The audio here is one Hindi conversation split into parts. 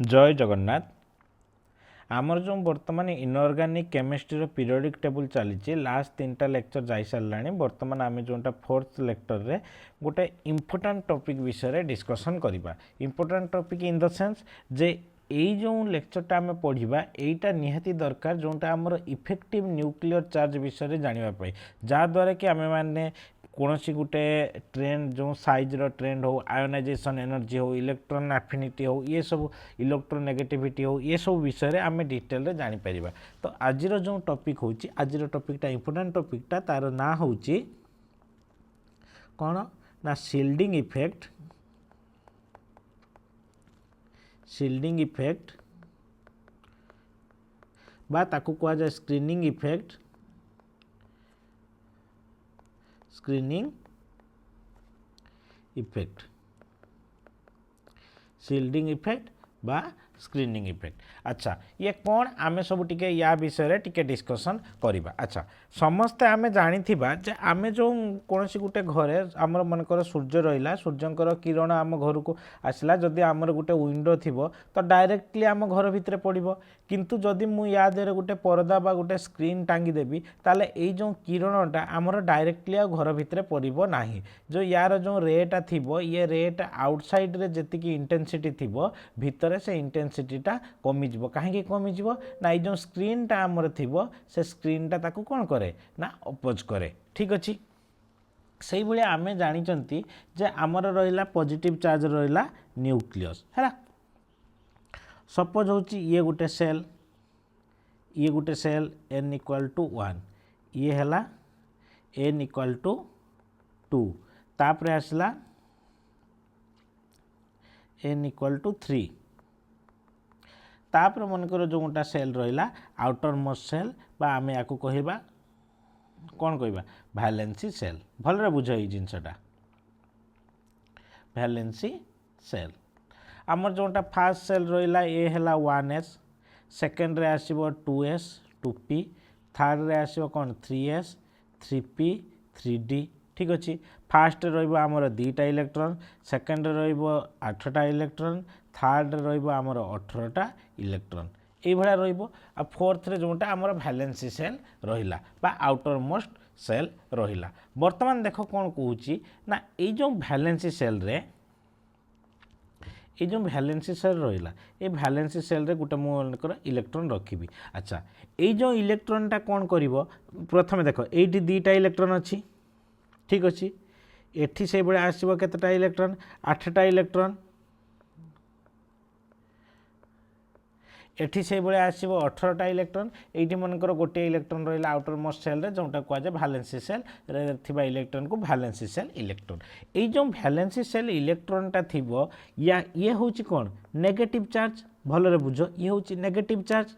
जय जगन्नाथ। आमर जो बर्तमान इनऑर्गेनिक केमिस्ट्री पीरियोडिक टेबल चली लास्ट 3टा लेक्चर जाई सारा बर्तमान आम जोटा 4th लेक्चर रे गोटे इम्पोर्टाट टॉपिक विषय डिस्कसन करवा। Important topic in the sense जे यही जो लेक्चरटा आम पढ़ा यहीटा निहाती दरकार जोटा आमर इफेक्टिव न्यूक्लियर चार्ज विषय जानापी जहाँद्वारा कि आम मैंने कौन सी गोटे ट्रेंड जो साइज्र ट्रेंड हो आयोनाइजेशन एनर्जी हो इलेक्ट्रॉन एफिनिटी हो ये सब इलेक्ट्रोनेगेटिविटी हो ये सब विषय आम डिटेल जापर। तो आज जो टॉपिक हो आज टॉपिकटा इम्पोर्टेंट टॉपिकटा तार ना हूँ कौन ना शिल्डिंग इफेक्ट बा ताकू कहा जाए स्क्रीनिंग इफेक्ट शिल्डिंग इफेक्ट बा स्क्रीनिंग इफेक्ट। अच्छा ये कौन आमे सब टिके या विषय टिके डिस्कसन करिबा। अच्छा समस्ते आमे जानी थिबा जे आमे जो कौन सी गोटे घरे आमर मनकर सूर्य रहिला सूर्यंकर किरण आम घर को आसला जदि आमर गोटे विंडो थिबो तो डायरेक्टली आम घर भितर पड़िबो। किंतु जदि मु या देरे गोटे परदा बा गोटे स्क्रीन टांगी देबी ताले एई जो किरणटा आमर डायरेक्टली आ घर भितर पड़िबो नाही। जो यार जो रेटा थिबो ये रेट आउटसाइड रे जेतिकी इंटेंसिटी थिबो भितर से इंटेंसिटीटा कमिजिबो। कहीं कमिजिबो ना ये जो स्क्रीनटा आमर थिबो से स्क्रीनटा ताकू कौन करे ना अपोज करे। ठीक अच्छे से भाई आम जानी जे आमर रहा पॉजिटिव चार्ज रहा न्यूक्लियस है। सपोज हूँ ये गोटे सेल n इक्वल टू 1 ये है n इक्वल टू 2 तापर आसला n इक्वल टू 3 तापर मनकर जो गोटा सेल रहा आउटर मोस्ट सेल बा आम या कहवा कौन कहवा वैलेंसी सेल। भलरे बुझ ये जिनसटा वैलेंसी सेल आमर जोटा फास्ट सेल रहा ये है 1s सेकेंड रे आसो 2s 2p थर्ड रे आसो कौन 3s 3p 3d। ठीक अच्छे फास्ट रमर 2टा इलेक्ट्रॉन सेकेंड रा इलेक्ट्रॉन थर्ड रमर 18टा इलेक्ट्रॉन ये आ फोर्थ रे जोटा आमर वैलेंसी सेल रहिला बा आउटर मोस्ट सेल रहिला। वर्तमान देख कौन कहूँ ना ये जो वैलेंसी सेल रे ये जो वैलेंसी सेल रहिला ये वैलेंसी सेल रे गोटे मुझे इलेक्ट्रॉन रखी। अच्छा ये जो इलेक्ट्रॉनटा कौन करिवो प्रथमे देख ये 2टा इलेक्ट्रॉन अच्छी। ठीक अच्छे एठी से बड़े आसो केतटा इलेक्ट्रॉन 8टा इलेक्ट्रॉन एठी से भाई आसो 18टा इलेक्ट्रॉन ये मनकर गोटे इलेक्ट्रॉन रहा आउटर मोस्ट सेल रे जोटा कहुए वैलेंसी सेल थिबा इलेक्ट्रॉन को वैलेंसी सेल इलेक्ट्रॉन। ये जो वैलेंसी सेल इलेक्ट्रॉनटा थिबो या ये हूँ कौन नेगेटिव चार्ज। भलरे बुझ ये हूँ नेगेटिव चार्ज।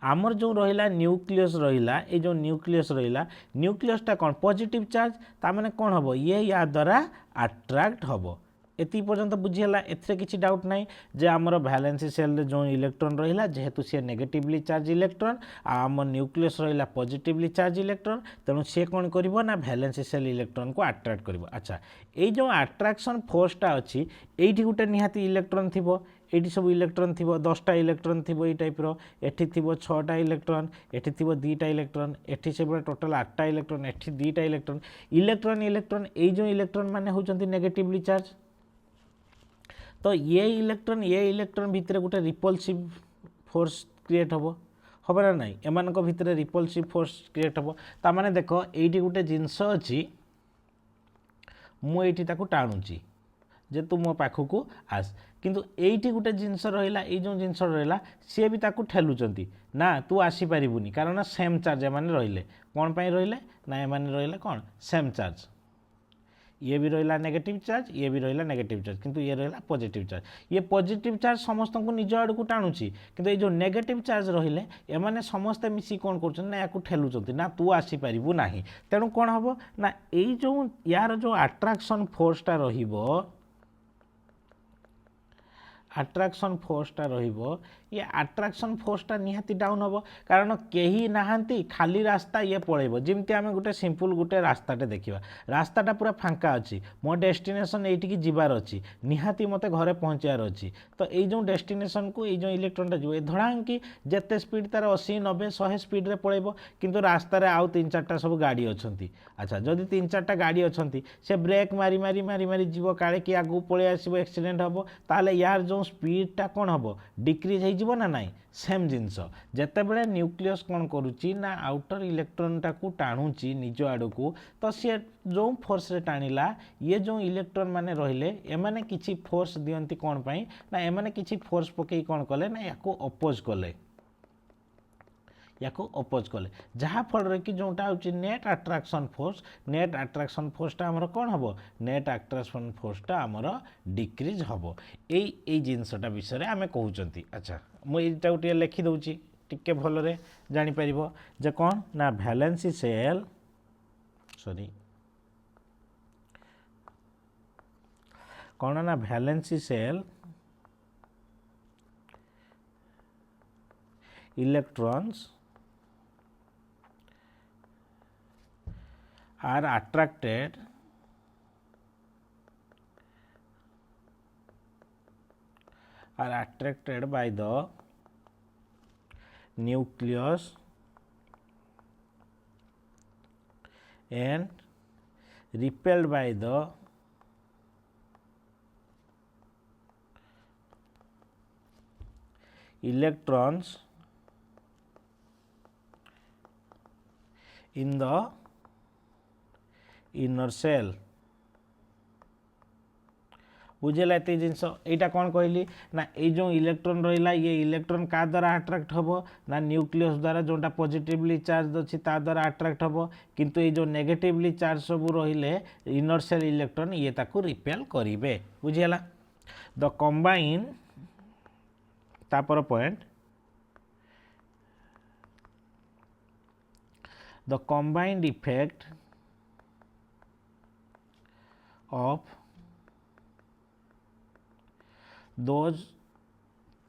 आमर जो रहा न्यूक्लियस रहा ये जो न्यूक्लियस रहा न्यूक्लियसटा कौन पॉजिटिव चार्ज ताने कौन हम ये या द्वारा अट्रैक्ट हम। एति पर्यंत बुझीगला एथरे किसी डाउट नहीं जे आमर वैलेंसी सेल रे जो इलेक्ट्रॉन रहा जेहेतु सी नेगेटिवली चार्ज इलेक्ट्रॉन आम न्यूक्लियस रहा पॉजिटिवली चार्ज इलेक्ट्रॉन तेणु सी कौन करिवो ना वैलेंसी सेल इलेक्ट्रॉन को अट्रैक्ट करिवो। अच्छा ये जो अट्रैक्शन फोर्सटा अच्छी ये गोटे निहाती इलेक्ट्रॉन थिबो ये सब इलेक्ट्रॉन थी 10टा इलेक्ट्रॉन थी ये टाइप्र एठी थी 6टा इलेक्ट्रॉन एठी थी 2टा इलेक्ट्रॉन एठी से टोटाल 8टा इलेक्ट्रॉन एठी 2टा इलेक्ट्रॉन इलेक्ट्रॉन ये जो इलेक्ट्रॉन माने होचंती नेगेटिवली चार्ज। तो ये इलेक्ट्रॉन भितर गोटे रिपल्सिव फोर्स क्रिएट हम ना नहीं एमान भितर रिपल्सिव फोर्स क्रिएट हम तामाने देख ये गोटे जिनस अच्छी मुझे टाणुची जे तू मो पाखक आस किंतु एठी गोटे जिनस रहा ये जो जिनस रहा सी भी ताकू ठेलुचंती ना तू आसीपारूनी कारण सेम चार्ज एम रहिले कौन पाई रहिले ना एम रहिले कौन सेम चार्ज ये भी रहा नेगेटिव चार्ज ये भी रहा नेगेटिव चार्ज किंतु ये रहा पॉजिटिव चार्ज। ये पॉजिटिव चार्ज समस्त को निज आड़ को टाणुची किंतु ये जो नेगेटिव चार्ज रहिले एमाने समस्ते मिसी कौन कर ना या ठेलुचंती ना तू आसीपारू ना तेणु कौन हम ना ये जो यार जो अट्रैक्शन फोर्सटा रहिबो आट्राक्शन फोर्सटा रहिबो ये आट्राक्शन फोर्सटा निहाती डाउन हम कारण कहीं नहांती खाली रास्ता ये पड़ेब जमती आम गोटे सिंपल गोटे रास्ताटे देखा रास्ताटा पूरा फांका अच्छी मो डेस्टिनेशन ये जीवार अच्छी निहाती मत घरे पहुँचार अच्छी तो ये जो डेस्टिनेशन को ये जो इलेक्ट्रॉनटा जो धड़ांकी जिते स्पीड तार 80 90 100 स्पीड रे पड़ेब किंतु रास्तार आउ 3 4टा सब गाड़ी अच्छा अच्छा जदि 3 4टा गाड़ी अच्छा से ब्रेक मारी मारी मारी मारी जीव काले कि आगू पलि आसो एक्सीडेंट हम ताले यार जो स्पीडटा कौन हम डिक्रिज हो ना नाई सेम जिनस जितेबाला न्यूक्लियस कौन करुच्ची ना आउटर इलेक्ट्रॉनटा को टाणुची निज आड़ को तो सी जो फोर्स रे टाणिला ये जो इलेक्ट्रॉन माने रहिले एमाने किछि फोर्स दियंती कौन पाई ना एमाने किछि फोर्स पकई कौन कले ना याको अपोज कले याको अपोज कले जहाँ फल कि जोटा हूँ नेट अट्राक्शन फोर्सटा आमर कौन हम नेट अट्राक्शन फोर्सटा आमर डिक्रिज हम यही जिनसटा विषय आम कहते अच्छा मुझे गोटे लिखिदे टिके भलरे जापर जे कौन ना वैलेंसी सेल सॉरी कौन ना valency cell electrons are attracted by the nucleus and repelled by the electrons in the inner shell बुझेगा ये जिनस यहाँ कौन कहली ना ये जो इलेक्ट्रॉन रहा ये इलेक्ट्रॉन क्या द्वारा अट्राक्ट हम ना न्यूक्लियस द्वारा जोटा पॉजिटिवली चार्ज अच्छी ता द्वारा अट्राक्ट हम किंतु ये जो नेगेटिवली चार्ज सब रहिले इनर सेल इलेक्ट्रॉन ये ताकू रिपेल करेंगे बुझेगा द कंबाइन तापर point the combined effect of those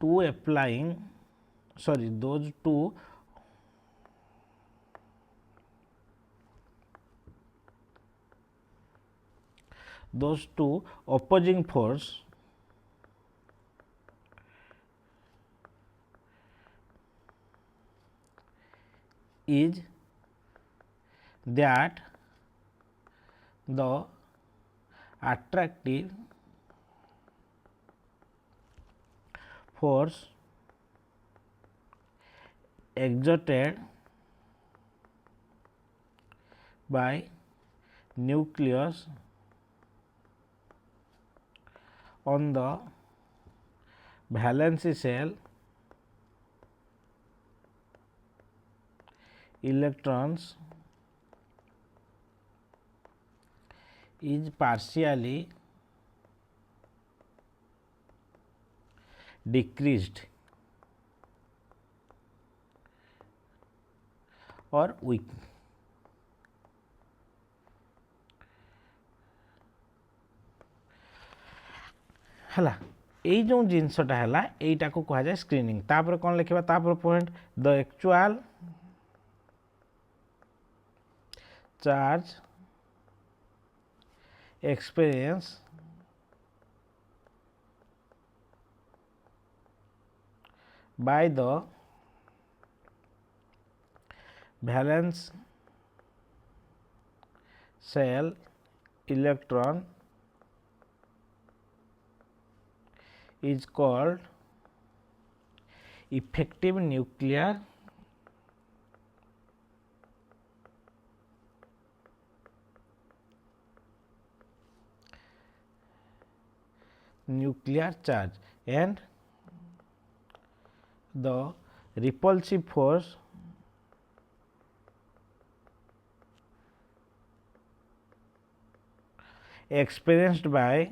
two applying sorry those two opposing force is that the attractive force exerted by nucleus on the valence shell electrons is partially decreased or weak है यही जो जिनसटा है यहीटा को कह जाए स्क्रीनिंग तापर कौन लिखा तापर point the actual charge experience by the valence shell electron is called effective nuclear charge and the repulsive force experienced by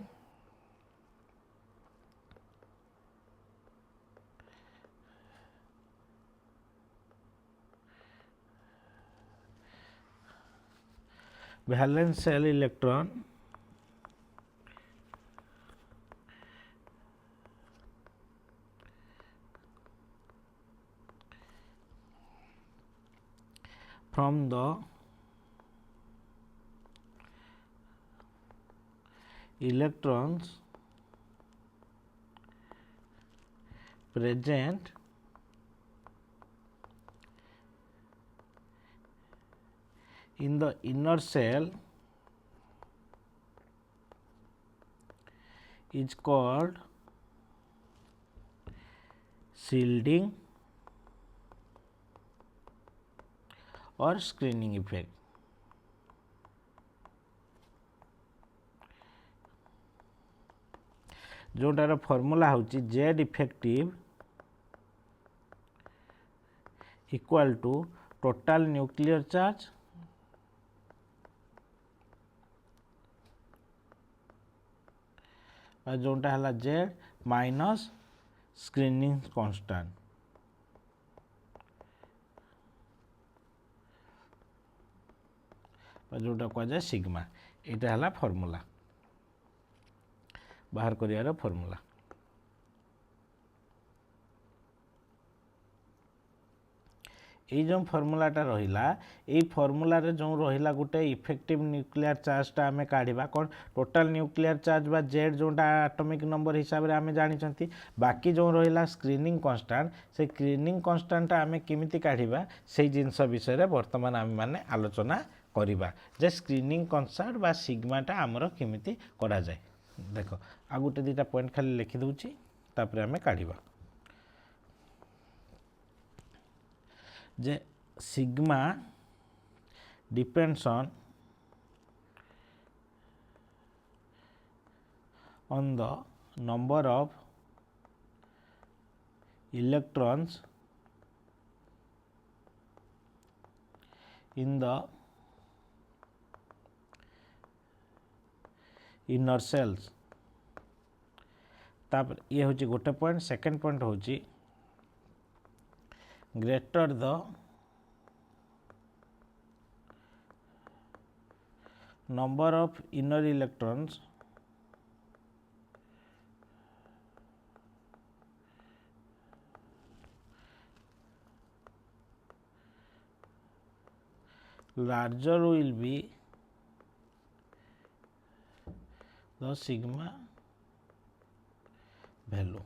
valence shell electron from the electrons present in the inner shell is called shielding or screening effect. जोटार फॉर्मूला होची Z effective equal to total nuclear charge और जोटा है जेड माइनस स्क्रीनिंग कांस्टेंट और जोटा कह जाए सिग्मा यहाँ है फॉर्मूला बाहर करियार फॉर्मूला ये जो फॉर्मूलाटा रहिला ये फॉर्मूला रे जो रहिला गोटे इफेक्टिव न्यूक्लियर चार्जटा आमे काढिबा कोन टोटल न्यूक्लियर चार्ज बा जेड जोटा एटॉमिक नंबर हिसाब रे आमे जानि छंती बाकी जो रहिला स्क्रीनिंग कांस्टेंट से स्क्रीनिंग कांस्टेंट आमे किमिति काढिबा से जिंस विषय रे वर्तमान आमे माने आलोचना करिबा जे स्क्रीनिंग कांस्टेंट बा सिग्माटा हमरो किमिति करा जाय देखो आ गोटे दुटा पॉइंट खाली लिखि दउची तापर आमे काढिबा जे sigma depends on the number of electrons in the inner cells तापर ये होची गोटे पॉइंट सेकंड पॉइंट होची greater the number of inner electrons larger will be the sigma value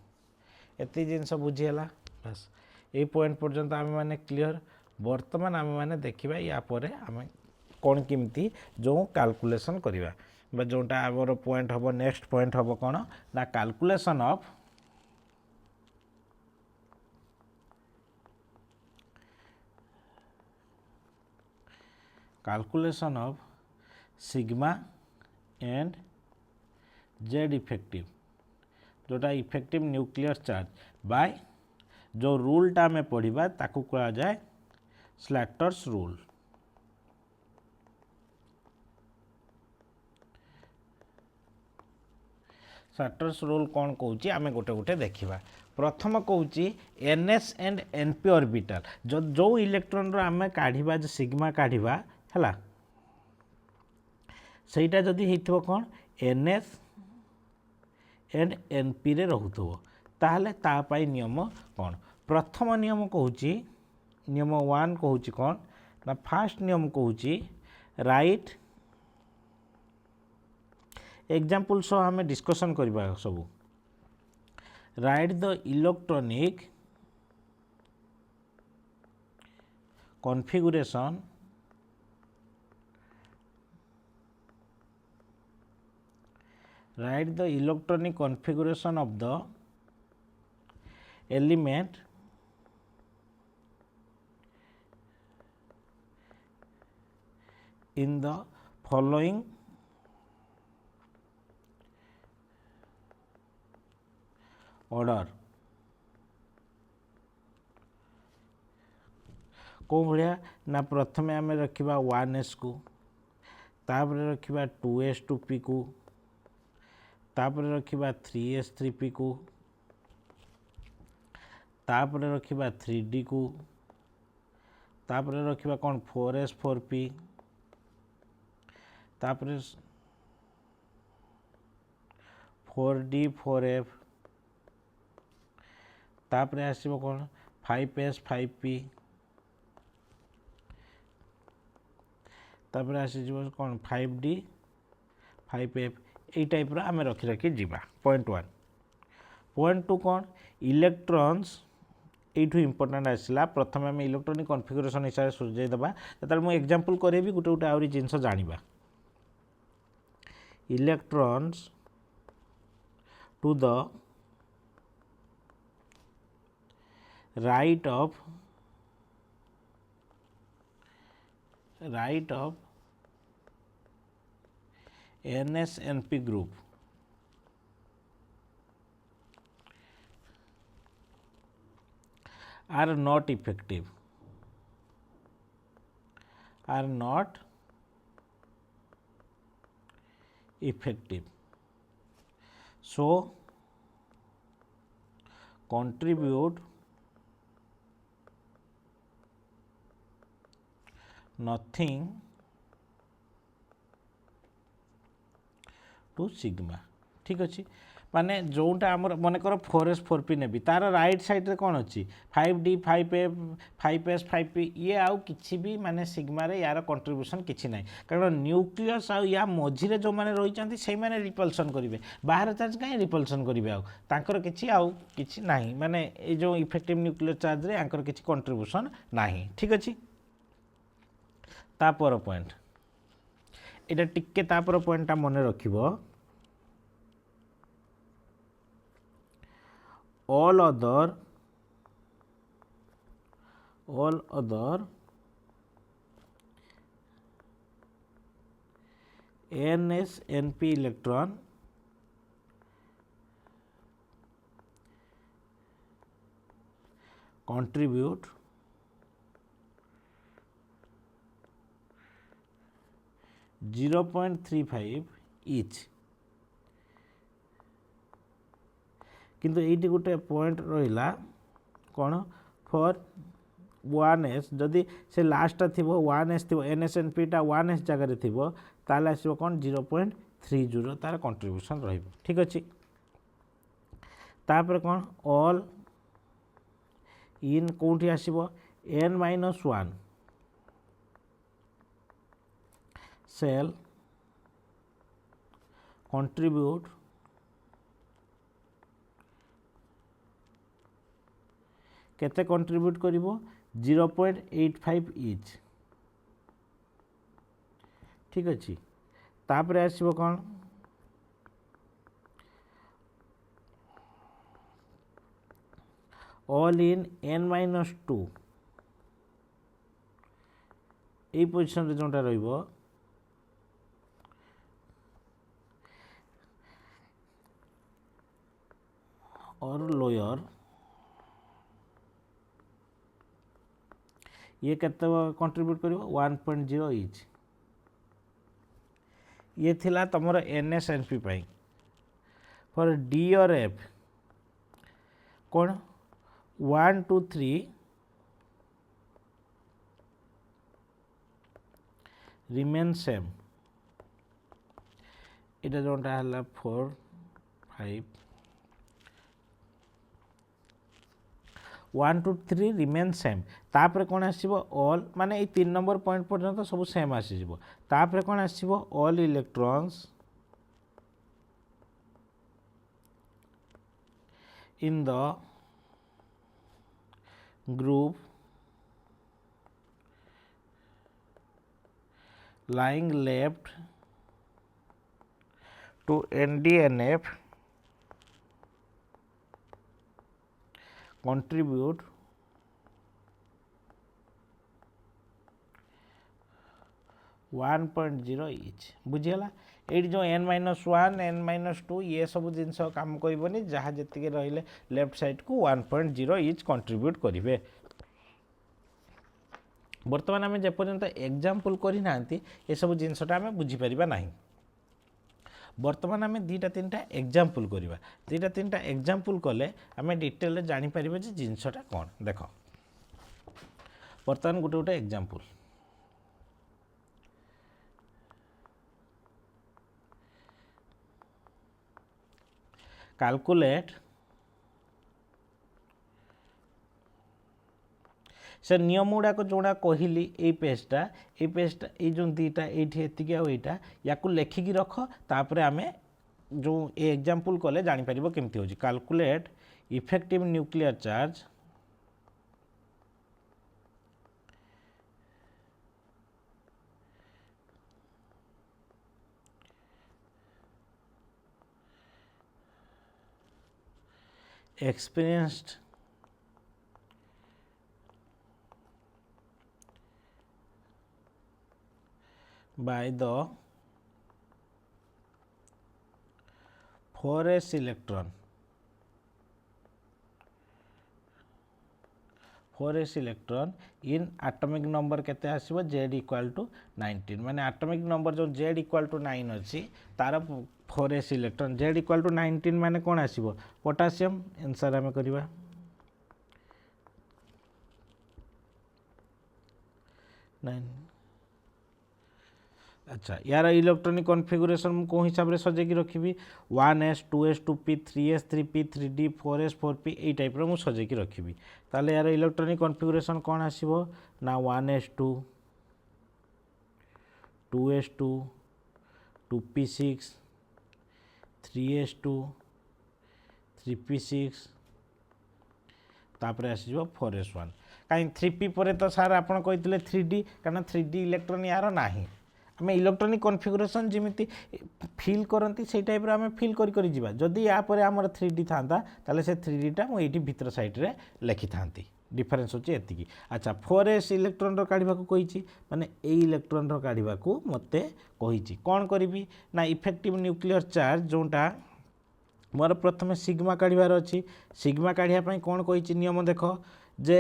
एति जिनस बुझीगला बस ये पॉइंट पर्यंत आम मैंने क्लियर वर्तमान आम मैंने देखा या परे आम कौन किमती जो कैलकुलेशन करवा जोटा आमर पॉइंट हम नेक्स्ट पॉइंट हम कौन ना calculation of sigma and Z effective जोटा इफेक्टिव न्यूक्लियर चार्ज बाय जो रूलटा आम पढ़ा ताकू कहा जाए स्लैटर्स रूल स्लैटर्स रूल कौन कहूँ आम गोटे गोटे देखा प्रथम कहूँ एनएस एंड एनपी ऑर्बिटल जो इलेक्ट्रॉन रो आम काढ़ा जो सिग्मा काढ़ा है सेटा जदि होइथबो कौन एनएस एंड एनपी रे रहुथबो ताहले ता पाई नियम कौन प्रथम नियम कहूँ नियम 1 कहूँ कौन ना फास्ट नियम कहूँ राइट एग्जांपल सो आम डिस्कशन करबा सब right the electronic configuration write the electronic configuration of the element in the following order कौ भाया ना प्रथमे आम रखा 1s को तापर रखा 2s 2p को तापर रखा 3s 3p को तापर रखा 3d को तापर रखा कौन 4s 4p तापर 4d 4f तापर आसो कौन 5s 5p तापर आसीज कौन 5D 5F यही टाइप्र आम रखी रखी जा। पॉइंट 1 पॉइंट 2 कौन इलेक्ट्रॉन्स यू इम्पोर्टाट आसला प्रथम आम इलेक्ट्रॉनिक कॉन्फिगरेशन हिसाब से सुझाईदेवा तो मुझे एग्जांपल करेबी गोटे गोटे आहरी जिनस जाना। Electrons to the right of NSNP group are not effective, so contribute nothing to sigma। ठीक अच्छे माने जोटा आम मनकर 4S 4P ने तार राइट साइड रे कौन अच्छी 5D 5F 5S 5P ये आउ किछि भी माने सिग्मा रे यार कंट्रीब्यूशन किछि नाही कारण न्यूक्लियस आ या मझिरे जो माने रही चंती सेही माने रिपल्सन करिवे बाहर चार्ज काहे रिपल्सन करिवे आउ तांकर किछि नाही माने ए जो इफेक्टिव न्यूक्लियर चार्ज रे आंकर किछि कंट्रीब्यूशन नाही। ठीक अछि तापर पॉइंट एटा टिक्के तापर पॉइंट मन रखिबो all other NSNP electron contribute .35 each किंतु ये गोटे पॉइंट रहा कौन फॉर 1S जदि से लास्ट थी 1S थी NSNP टा 1S जगह थी ताल आसो कौन 0.30 तार कंट्रीब्यूशन रही। ठीक अच्छे तापर कौन ऑल इन कौटी आसो N-1 सेल कंट्रीब्यूट केते कंट्रीब्यूट करिवो 0.85 इच। ठीक अच्छे तापर आसो कौन ऑल इन N-2 ये पोजिशन रे जोटा रहिबो और लोअर ये केते कंट्रीब्यूट करिवो 1.0 इच। ये थिला तमरो NSNP पाई फॉर D और F कौन 1 2 3 रिमेन सेम इटा जोटा हला 4 5 1 2 3 रिमेन सेम तापर कौन आसीबो ऑल माने ये 3 नंबर पॉइंट पर्यंत सब सेम आसीबो तापर कौन आसीबो all electrons in the group lying left to NDNF contribute .0 इच। बुझीगला ये जो N-1 N-2 ये सब जिनस काम करबनी जहाँ जी रही लेफ्ट साइड को 1.0 इच कंट्रीब्यूट करेंगे। बर्तमान आम जेपर्यंत एग्जाम्पल करना ये सब जिनसटा आम बुझीपर ना। बर्तमान आम 2-3टा एग्जाम्पल करवा 2-3टा एग्जाम्पल कले आम डिटेल जापर जे जिनसटा कौन देख। बर्तमान गोटे गोटे एग्जाम्पल calculate से नियम गुड़ाक जोड़ा कहली ये पेजटा ये जो दीटा ये आईटा या लेखिकी रख तापर आम जो एग्जांपल कले जापर केमती हो calculate effective nuclear charge experienced by the 4s electron in atomic number केते आसीबो z equal to 19 माने atomic number जो z equal to 9 अछि तार 4s electron z equal to 19 माने कोन आसीबो पोटेशियम आंसर हमें करबा 9 अच्छा यार इलेक्ट्रॉनिक कॉन्फ़िगरेशन मु को हिसाब रे सजे की रखिबी 1s 2s 2p 3s 3p 3d 4s 4p ए टाइप रो मु सजे की रखिबी ताले यार इलेक्ट्रॉनिक कॉन्फ़िगरेशन कोन आसीबो ना 1s2 2s2 2p6 3s2 3p6 तापर आसीबो 4s1 काई 3p परे तो सार आपण कहितले 3d कारण 3d इलेक्ट्रॉन यार नाही आम इलेक्ट्रॉनिक कॉन्फ़िगरेशन जमी फिल करती से टाइप आम फिल कर जीवा जदि या पर आमर 3D था ताले से 3Dटा मुझे भीतर साइड्रे लिखि था डिफरेन्स होची एतिकी अच्छा 4s इलेक्ट्रॉन रो काढिबा को कहिची माने ए इलेक्ट्रॉन रो काढिबा को मते कहिची कोन करिवि ना इफेक्टिव न्यूक्लियर चार्ज जोटा मोर प्रथमे सिग्मा काढिबार अछि सिग्मा काढिया पई कोन कहिची नियम देखो जे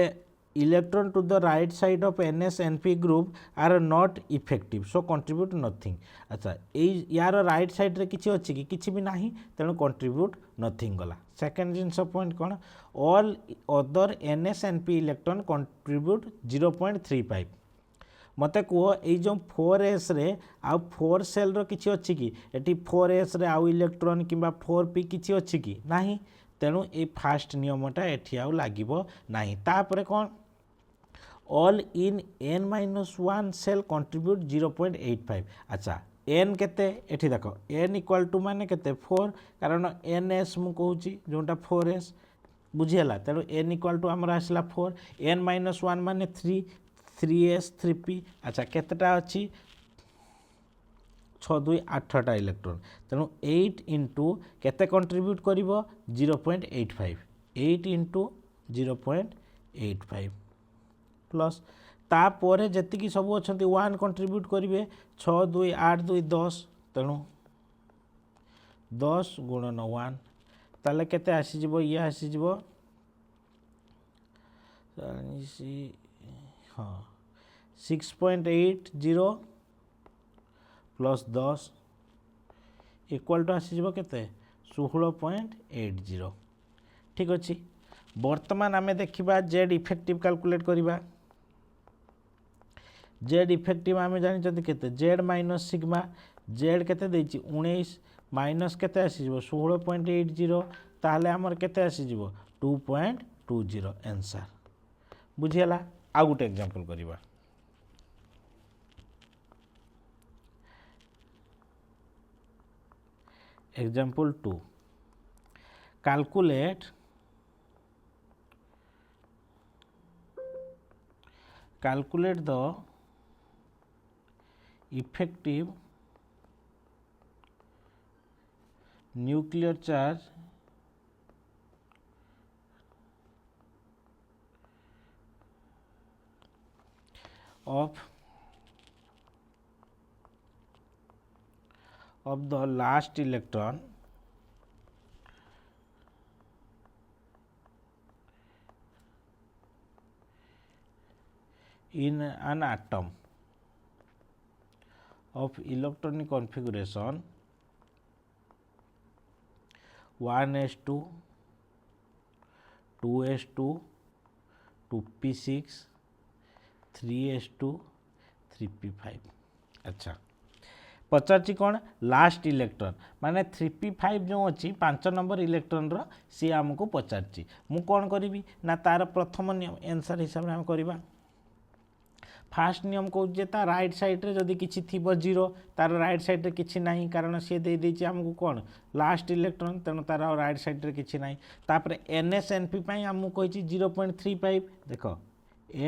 electron to the right side of NS&P group are not effective so contribute nothing अच्छा यार राइट साइड रे किछि अछि कि किछि भी नाही तेणु contribute nothing गला सेकंड जिंस पॉइंट कोन all other NS&P electron contribute 0.35 मते को ए जो 4s रे आ 4 सेल रो किछि अछि कि एटी 4s रे आ इलेक्ट्रॉन किबा 4p किछि अछि कि नाही तेणु ए फास्ट नियमटा एठी आ लागिबो नाही तापरे कोन all in n-1 cell contribute 0.85 अच्छा n केते एठी देखो n इक्वल टू माने केते 4 कारण ns मु कहूची जोंटा 4s बुझियला तेणु n इक्वल टू हमर आसला 4 n-1 माने 3 3s 3p अच्छा केतेटा अछि 6 2 8 टा इलेक्ट्रॉन तेणु 8 इंटू केते कंट्रीब्यूट करिवो 0.85 8 इंटू 0.85 प्लस तापर जेतिकी सब अछंती 1 कंट्रीब्यूट करिवे 6 2 8 2 10 तेणु 10 गुणन 1 ताले केते आसी जिवो ये आसी जिवो हां 6.80 प्लस 10 इक्वल टू आसी जिवो केते 16.80 ठीक अछि वर्तमान आमे देखिबा जेड इफेक्टिव कैलकुलेट करिबा जेड इफेक्टिव आमे जानि जति केते जेड माइनस सिग्मा जेड केते देछि 19 माइनस केते आसी जिवो 16.80 ताले हमर केते आसी जिवो 2.20 आंसर बुझियला आ गुटे एग्जांपल करिबा example 2 calculate the effective nuclear charge of the last electron in an atom of electronic configuration 1s2 2s2 2p6 3s2 3p5 अच्छा पचारची कौन लास्ट इलेक्ट्रॉन माने 3p5 जो अच्छी 5 नंबर इलेक्ट्रॉन सी आमको पचारची मु कौन करी ना तार प्रथम आंसर हिसाब से आम करवा फास्ट नियम कहूँ ता राइट साइड्रे जदि किसी थी जीरो तार राइट साइड्रे किसी ना कारण सी दे आमको कौन लास्ट इलेक्ट्रॉन तेणु तार राइट साइड्रे किसी ना तापर एनएस एनपी आमको कही 0.35 देख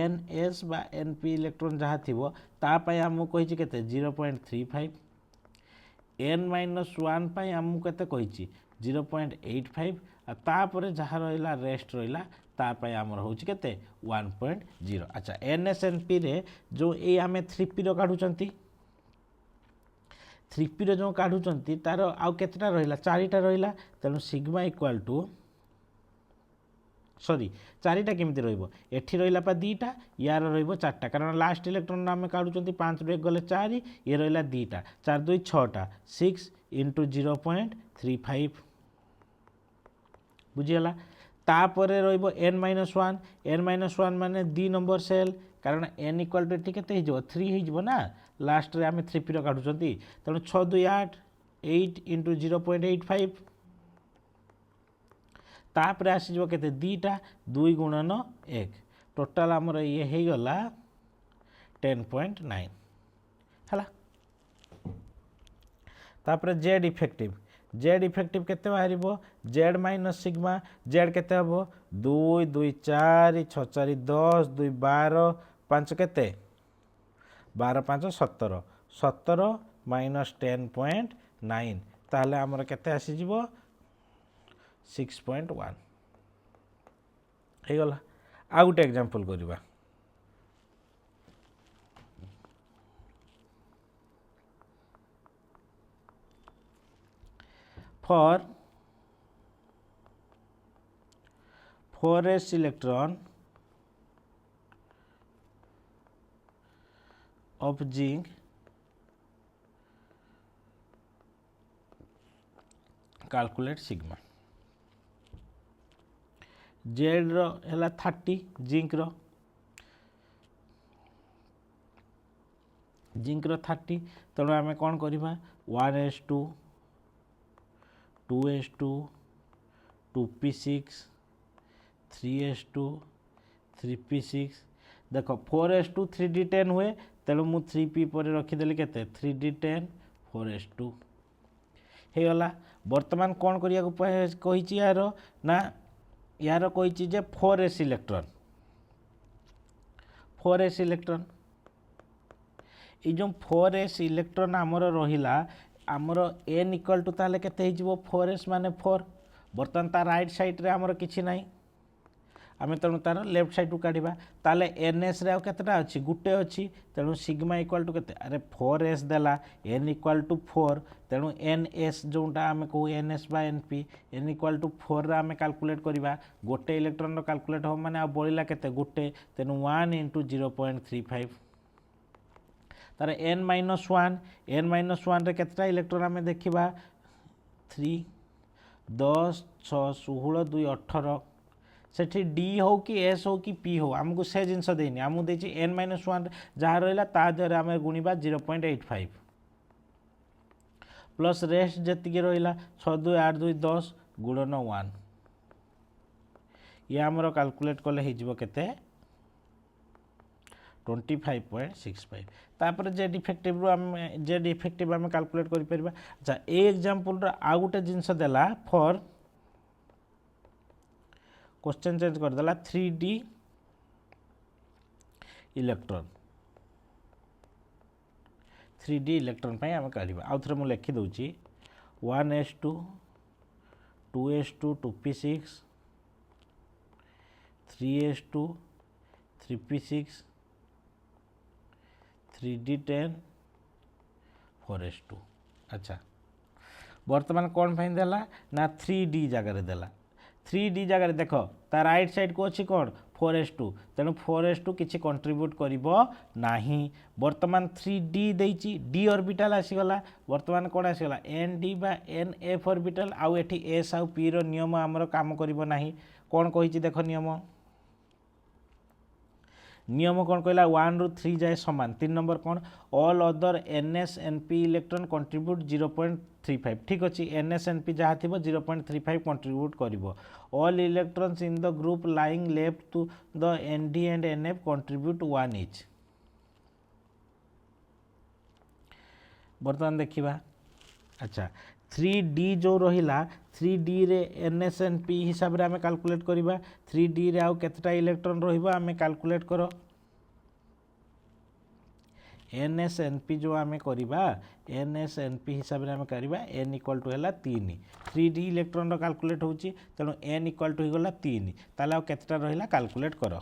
एनएस बा एनपी इलेक्ट्रॉन जहाँ थी तापाई आमको कही के 0.35 एन माइनस वन आमको के कही 0.85 तापर जहाँ रहा रेस्ट रहा तापाई आमर हूँ के 1.0 अच्छा एनएसएनपी रे जो ये आम 3p काढ़ुंट 3p जो काढ़ुंट तार आउ केतटा रहा 4टा रहा तेणु सिग्मा इक्वाल टू सॉरी 4टा केमती रही रहा पा 2टा यार रा कारण लास्ट इलेक्ट्रॉन आम काढ़ुंट 5 रू 1 गले 4 ये रहा 2टा 4 2 6टा 6 इंटू 0.35 बुझीगला तापर एन माइनस वन माने 2 नंबर सेल कारण एन इक्वाल टू ये के 3 हो ना लास्ट रे आम 3p काढ़ुंट तेणु 6 2 8 8 इंटू 0.85 तापर आसीज के 2टा 2 गुणन 1 टोटाल आमर ये हो गला 10.9 है तापर जेड इफेक्टिव केते बाहर जेड माइनस सिग्मा जेड केते हम 2 2 4 6 4 10 2 12 5 केते 12 5 17 17 माइनस 10.9 ताहले आमर केते आसीजिवो 6.1 हो गला आ गोटे एग्जांपल करबा for 4s electron of zinc calculate sigma Z रो 30 जिंक रो 30 तेणु आम कौन करवा 1s2 2s2 2p6 3s2 3p6 देख 4s2 3d10 हुए तेणु मु 3p पर रखीदेली के 3d10 4s2 होगला बर्तमान कौन करी यार ना यार कही 4s इलेक्ट्रॉन ये जो 4s इलेक्ट्रॉन आमर रहिला आमर एन इक्वल टू ताले केते हो 4s माने 4 बर्तमान तार राइट साइड रे आमर किछि नाही आमे तेणु तार लेफ्ट साइड टू काढ़ा ताले एनएस रे केतटा अच्छी गुटे अच्छी तेणु सिग्मा इक्वल टू केते अरे 4s देला एन इक्वल टू 4 तेणु एनएस जोटा आम कहू एनएस बा एनपी एन इक्वल टू 4 रे आम कैलकुलेट करवा गोटे इलेक्ट्रॉन रो कैलकुलेट हो माने आ बळिला केते गुटे तेणु 1 इंटू 0.35 तार एन माइनस वन रे केतटा इलेक्ट्रॉन आम देखा 3 10 6 16 2 18 सेठी डी हो कि एस हो कि पी हो आमको से जिनस देनी आमको देछि एन माइनस वन जहाँ रहा ता देहरे आम गुणा 0.85 प्लस रेस्ट जी रहा 6 2 8 2 10 गुणन 1 ये आमर कैलकुलेट कले हो केते 25.65 तापर जेड इफेक्टिव आम कैलकुलेट कर परिबा अच्छा ए एग्जांपल रो आ गोटे जिनस देला फॉर क्वेश्चन चेंज कर देला 3D इलेक्ट्रॉन पे आम काढ़ा आउ थे मुझे लिखि दूची 1s2 2s2 2p6 3s2 3p6 3d10 4s2 अच्छा बर्तमान कौन फाइन देला ना 3D जगह देला 3D जगह देख ता राइट साइड को अच्छी कौन 4s2 तेणु 4s2 किसी कंट्रीब्यूट करिबो नाही बर्तमान 3D देइची डी ऑर्बिटल आसीगला बर्तमान कौन आसीगला ND बा NF ऑर्बिटल आउ एठी S आउ P रो नियम हमरो काम करिबो नाही कौन कहिची देख नियम कौन कहला 1 रू 3 जाए समान 3 नंबर कौन all other NS NP electron contribute 0.35 ठीक अच्छे एनएस एनपी जहाँ थी 0.35 कंट्रीब्यूट करिवो all electrons in the group lying left to the ND and NF contribute 1 each बर्तमान देखा अच्छा 3D जो रहा 3D रे NSNP हिसाब रे आमे कैलकुलेट करबा 3D रे आउ केतटा इलेक्ट्रॉन रहिबा आमे कैलकुलेट करो NSNP जो आमे करबा NSNP हिसाब रे आमे करबा n इक्वल टू हैला 3 3D इलेक्ट्रॉन रो कैलकुलेट होची तेणु n इक्वल टू हिगला 3 ताले आउ केतटा रहिला कैलकुलेट करो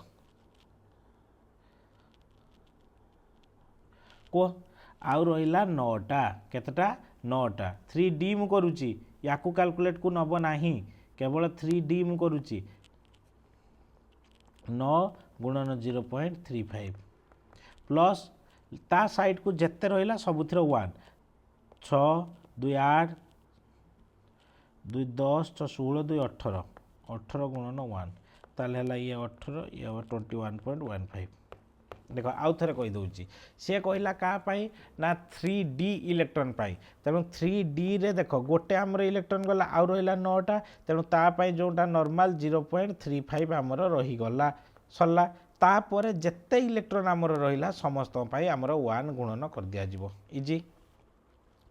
को आउ रहिला 9टा केतटा 9टा 3D मु करूची याकू कैलकुलेट को नब नाही केवल 3D मु करूची 9 गुणन 0.35 प्लस ता साइड को जेते रहिला सबुथिर 1 6 2 8 2 10 6 16 2 18 18 गुणन 1 ताले हला ये 18 ये 21.15 देखो आउ थे कहीदे सी कहला क्या ना 3D इलेक्ट्रॉन पाई तेणु 3D रे देख गोटे आमर इलेक्ट्रॉन गला आउ रहा 9टा तेणु तापाई जोटा नॉर्मल 0.35 आमर रहीगला सरला तापर जेते इलेक्ट्रॉन आमर रहा समस्त आमर 1 गुणन कर दिया इजी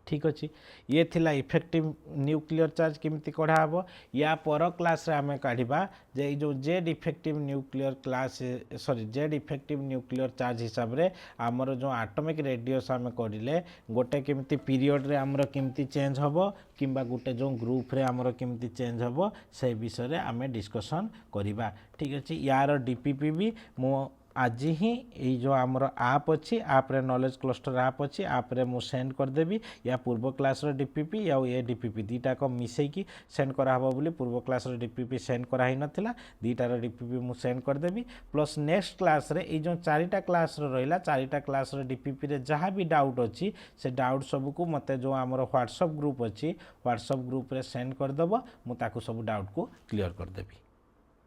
ठीक अच्छे ये थिला इफेक्टिव न्यूक्लियर चार्ज केमती कढ़ा हम या पर क्लास रे आमे काढ़ा जे जो Z effective nuclear class sorry Z effective nuclear charge हिसाब रे आमर जो एटॉमिक रेडियस आमे करिले गोटे केमती पीरियड रे आमर केमती चेंज हबो किंबा गोटे जो ग्रुप रे आमर केमती चेंज हबो से विषय रे आमे डिस्कशन करिबा ठीक अच्छे यार डीपीपी भी मो आज ही ये जो आमर आप अच्छी आप रे नॉलेज क्लस्टर आप अच्छी आप रे मु सेंड करदेवी या पूर्व क्लास रो डीपीपी या ये डीपीपी दीटा को मिसेकी सेंड करा हबो बोली पूर्व क्लास रो डीपीपी सेंड करा ही नथिला दीटा रो डीपीपी मु सेंड करदेवी प्लस नेक्स्ट क्लास रे ये जो चारिटा क्लास रो रहिला चारिटा क्लास रो डीपीपी रे जहाँ भी डाउट अच्छी से डाउट सब को मते जो आमर व्हाट्सएप ग्रुप अच्छी व्हाट्सएप ग्रुप रे सेंड करदेव मु ताकू सब डाउट को क्लियर करदेवी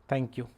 थैंक यू।